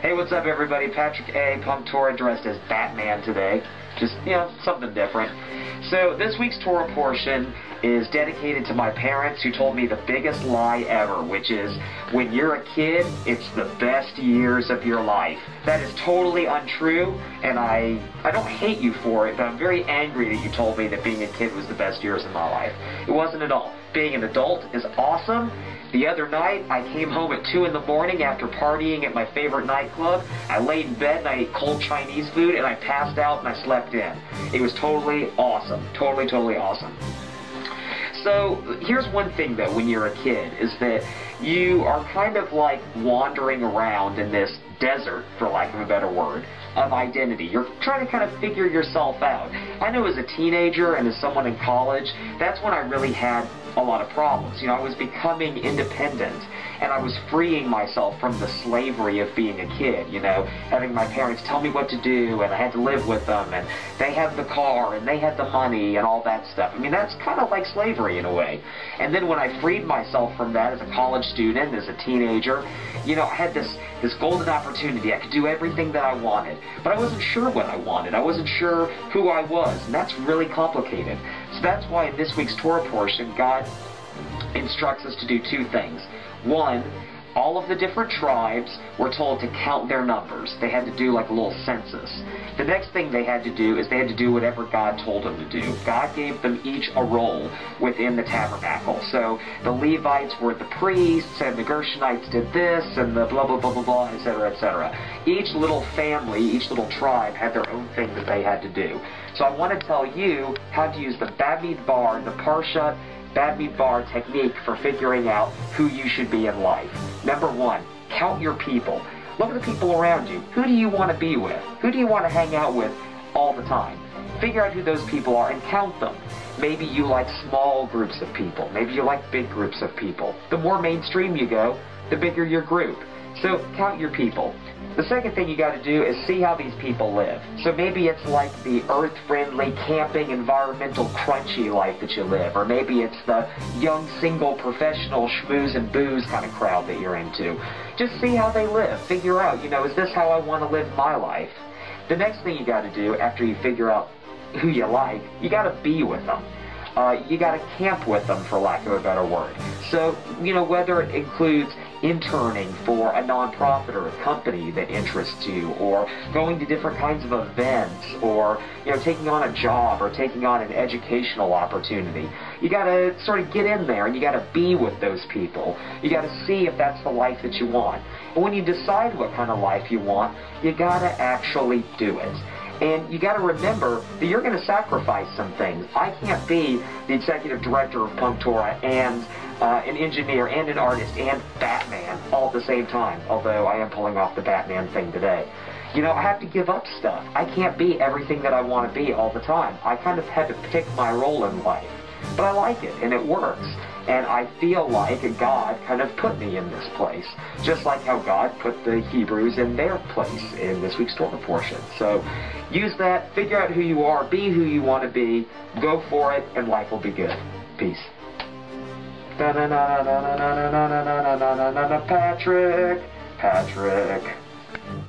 Hey, what's up, everybody? Patrick A. PunkTorah dressed as Batman today. Just, something different. So, this week's Torah portion is dedicated to my parents who told me the biggest lie ever, which is, when you're a kid, it's the best years of your life. That is totally untrue, and I don't hate you for it, but I'm very angry that you told me that being a kid was the best years of my life. It wasn't at all. Being an adult is awesome. The other night, I came home at 2 in the morning after partying at my favorite nightclub. I laid in bed and I ate cold Chinese food and I passed out and I slept in. It was totally awesome. Totally, totally awesome. So, here's one thing though when you're a kid, is that you are kind of like wandering around in this desert, for lack of a better word, of identity. You're trying to kind of figure yourself out. I know as a teenager and as someone in college, that's when I really had a lot of problems. I was becoming independent, and I was freeing myself from the slavery of being a kid, having my parents tell me what to do, and I had to live with them, and they had the car, and they had the money, and all that stuff. That's kind of like slavery in a way. And then when I freed myself from that as a college student, as a teenager, I had this golden opportunity. I could do everything that I wanted, but I wasn't sure what I wanted. I wasn't sure who I was, and that's really complicated. So that's why in this week's Torah portion, God instructs us to do two things. One, all of the different tribes were told to count their numbers. They had to do like a little census. The next thing they had to do is they had to do whatever God told them to do. God gave them each a role within the tabernacle. So the Levites were the priests, and the Gershonites did this, and the blah, blah, blah, blah, blah, etc., etc. Each little family, each little tribe had their own thing that they had to do. So I want to tell you how to use the Bamidbar, the Parshat, Bamidbar technique for figuring out who you should be in life. Number one, count your people. Look at the people around you. Who do you want to be with? Who do you want to hang out with all the time? Figure out who those people are and count them. Maybe you like small groups of people. Maybe you like big groups of people. The more mainstream you go, the bigger your group. So count your people. The second thing you got to do is see how these people live. So maybe it's like the earth-friendly, camping, environmental, crunchy life that you live. Or maybe it's the young, single, professional, schmooze and booze kind of crowd that you're into. Just see how they live. Figure out, is this how I want to live my life? The next thing you got to do after you figure out who you like, you got to be with them. You got to camp with them, for lack of a better word. So, whether it includes interning for a nonprofit or a company that interests you, or going to different kinds of events, or, taking on a job or taking on an educational opportunity. You got to sort of get in there and you got to be with those people. You got to see if that's the life that you want. And when you decide what kind of life you want, you got to actually do it. And you got to remember that you're going to sacrifice some things. I can't be the executive director of PunkTorah and an engineer and an artist and Batman all at the same time, although I am pulling off the Batman thing today. I have to give up stuff. I can't be everything that I want to be all the time. I kind of had to pick my role in life. But I like it, and it works. And I feel like God kind of put me in this place, just like how God put the Hebrews in their place in this week's Torah portion. So use that, figure out who you are, be who you want to be, go for it, and life will be good. Peace. Patrick.